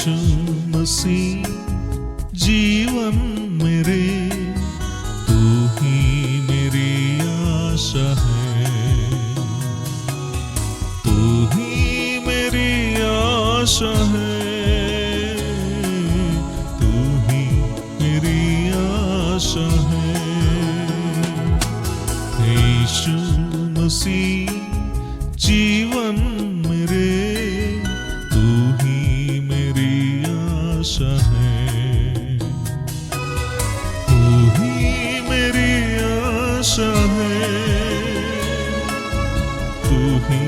यीशु मसीह जीवन मेरे, तू ही मेरी आशा है, तू ही मेरी आशा है, तू ही मेरी आशा है। यीशु मसीह जीवन मेरे, तू ही मेरी आशा है, तू ही मेरी आशा है, तू ही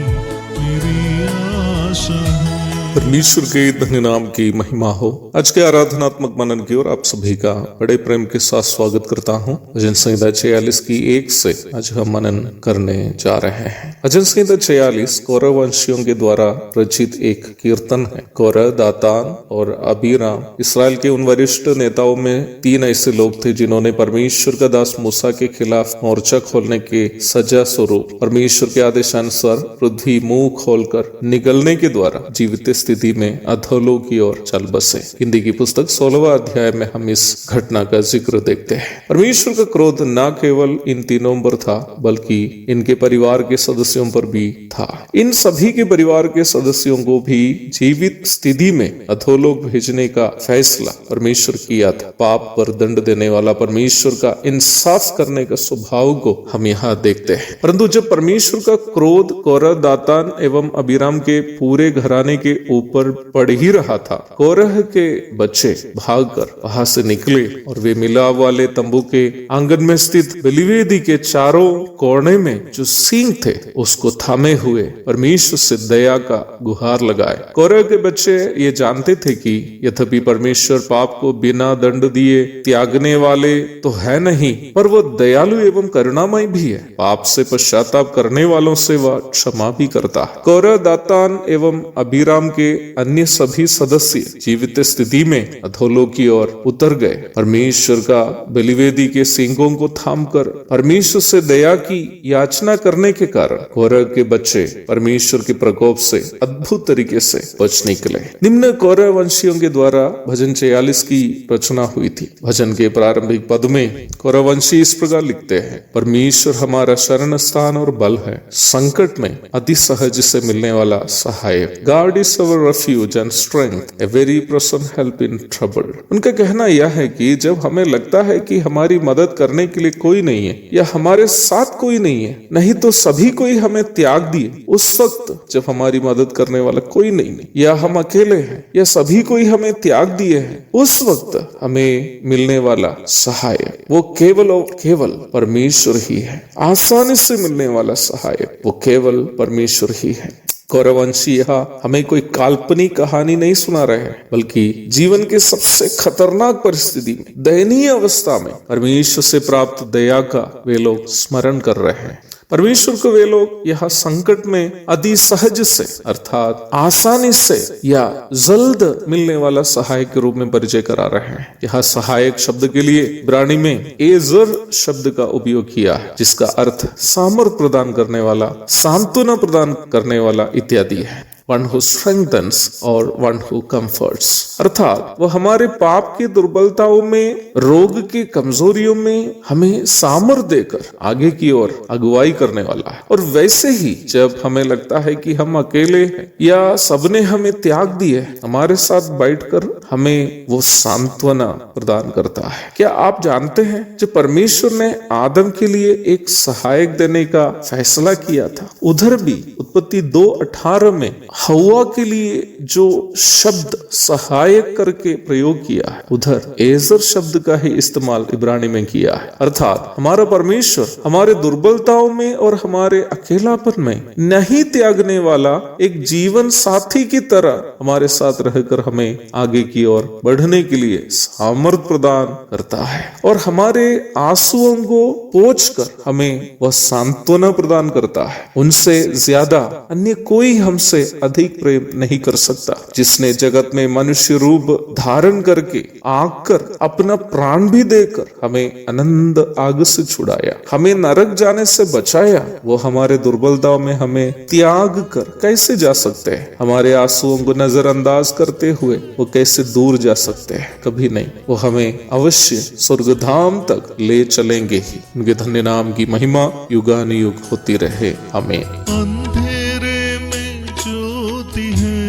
मेरी आशा है। परमेश्वर के धन्य नाम की महिमा हो। आज के आराधनात्मक मनन की ओर आप सभी का बड़े प्रेम के साथ स्वागत करता हूँ। भजन संहिता 46 की 1 से आज हम मनन करने जा रहे हैं। भजन संहिता 46 कौरव वंशियों के द्वारा रचित एक कीर्तन है। कौरव, दातान और अबीराम इसराइल के उन वरिष्ठ नेताओं में 3 ऐसे लोग थे जिन्होंने परमेश्वर का दास मूसा के खिलाफ मोर्चा खोलने के सजा स्वरूप परमेश्वर के आदेशानुसार पृथ्वी मुंह खोलकर निकलने के द्वारा जीवित स्थिति में अधोलोक की ओर चल बसे। हिंदी की पुस्तक 16वां अध्याय में हम इस घटना का जिक्र देखते हैं। परमेश्वर का क्रोध न केवल इन तीनों पर था बल्कि इनके परिवार के सदस्यों पर भी था। इन सभी के परिवार के सदस्यों को भी जीवित स्थिति में अधोलोक भेजने का फैसला परमेश्वर किया था। पाप पर दंड देने वाला परमेश्वर का इंसाफ करने का स्वभाव को हम यहाँ देखते हैं। परंतु जब परमेश्वर का क्रोध कौरह, दातान एवं अबीराम के पूरे घराने के ऊपर पड़ ही रहा था, कोरह के बच्चे भागकर वहां से निकले और वे मिलाप वाले तंबू के आंगन में स्थित बलिवेदी के चारों कोने में जो सींग थे उसको थामे हुए परमेश्वर से दया का गुहार लगाए। कोरह के बच्चे ये जानते थे कि यद्यपि परमेश्वर पाप को बिना दंड दिए त्यागने वाले तो है नहीं, पर वो दयालु एवं करुणामय भी है। पाप से पश्चाताप करने वालों से वह क्षमा भी करता है। कोरह, दातान एवं अबीराम के अन्य सभी सदस्य जीवित स्थिति में अधोलोक की ओर उतर गए। परमेश्वर का बलिवेदी के सींगों को थामकर परमेश्वर से दया की याचना करने के कारण कौरह के बच्चे परमेश्वर के प्रकोप से अद्भुत तरीके से बच निकले। निम्न कौरह वंशियों के द्वारा भजन 46 की रचना हुई थी। भजन के प्रारंभिक पद में कौरह वंशी इस प्रकार लिखते हैं: परमेश्वर हमारा शरण स्थान और बल है, संकट में अति सहज से मिलने वाला सहायक। God is our refuge and strength, a very present help in trouble. उनका कहना यह है कि जब हमें लगता है कि हमारी मदद करने के लिए कोई नहीं है या हमारे साथ कोई नहीं है, नहीं तो सभी कोई हमें त्याग दिए, उस वक्त जब हमारी मदद करने वाला कोई नहीं है या हम अकेले हैं या सभी कोई हमें त्याग दिए हैं, उस वक्त हमें मिलने वाला सहायक वो केवल और केवल परमेश्वर ही है। आसानी से मिलने वाला सहायक वो केवल परमेश्वर ही है। कौरवंशी यहाँ हमें कोई काल्पनिक कहानी नहीं सुना रहे हैं, बल्कि जीवन के सबसे खतरनाक परिस्थिति में, दयनीय अवस्था में परमेश्वर से प्राप्त दया का वे लोग स्मरण कर रहे हैं। परमेश्वर को वे लोग यहाँ संकट में अति सहज से अर्थात आसानी से या जल्द मिलने वाला सहायक के रूप में परिचय करा रहे हैं। यहाँ सहायक शब्द के लिए इब्रानी में एजर शब्द का उपयोग किया है, जिसका अर्थ सामर्थ प्रदान करने वाला, सांत्वना प्रदान करने वाला इत्यादि है। One who strengthens or one who comforts, अर्थात वो हमारे पाप की दुर्बलताओं में, रोग की कमजोरियों में हमें सामर्थ देकर आगे की ओर अगुवाई करने वाला है। और वैसे ही जब हमें लगता है कि हम अकेले हैं या सबने हमें त्याग दिए, हमारे साथ बैठकर हमें वो सांत्वना प्रदान करता है। क्या आप जानते हैं जब परमेश्वर ने आदम के लिए एक सहायक देने का फैसला किया था, उधर भी उत्पत्ति 2:18 में हवा के लिए जो शब्द सहायक करके प्रयोग किया है, उधर एजर शब्द का ही इस्तेमाल इब्रानी में किया है। अर्थात हमारा परमेश्वर हमारे दुर्बलताओं में और हमारे अकेलापन में नहीं त्यागने वाला एक जीवन साथी की तरह हमारे साथ रहकर हमें आगे की ओर बढ़ने के लिए सामर्थ प्रदान करता है और हमारे आंसुओं को पोंछकर हमें वह सांत्वना प्रदान करता है। उनसे ज्यादा अन्य कोई हमसे अधिक प्रेम नहीं कर सकता, जिसने जगत में मनुष्य रूप धारण करके आकर अपना प्राण भी देकर हमें अनंत आग से छुड़ाया, हमें नरक जाने से बचाया, वो हमारे दुर्बलताओं में हमें त्याग कर कैसे जा सकते हैं? हमारे आंसुओं को नजरअंदाज करते हुए वो कैसे दूर जा सकते हैं? कभी नहीं। वो हमें अवश्य स्वर्गधाम तक ले चलेंगे ही। उनके धन्य नाम की महिमा युगानुयुग होती रहे। आमीन। अंधेरे में ज्योति है,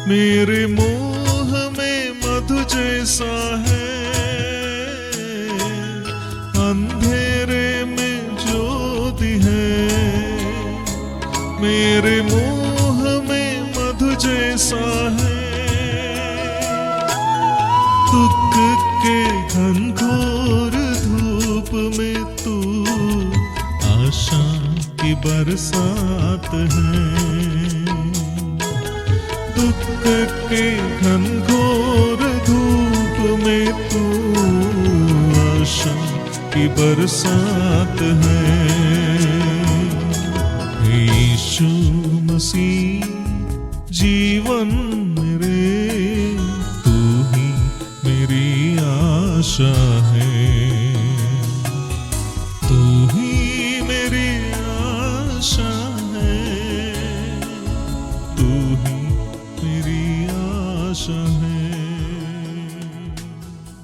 मेरे मोह में मधु जैसा है। अंधेरे में ज्योति है, मेरे मोह में मधु जैसा है। दुख के घनघोर धूप में तू आशा की बरसात है। दुख के घनघोर धूप में तू आशा की बरसात है। यीशु मसीह जीवन मेरे, तू ही मेरी आशा है। तू ही मेरी आशा है, तू ही मेरी आशा है।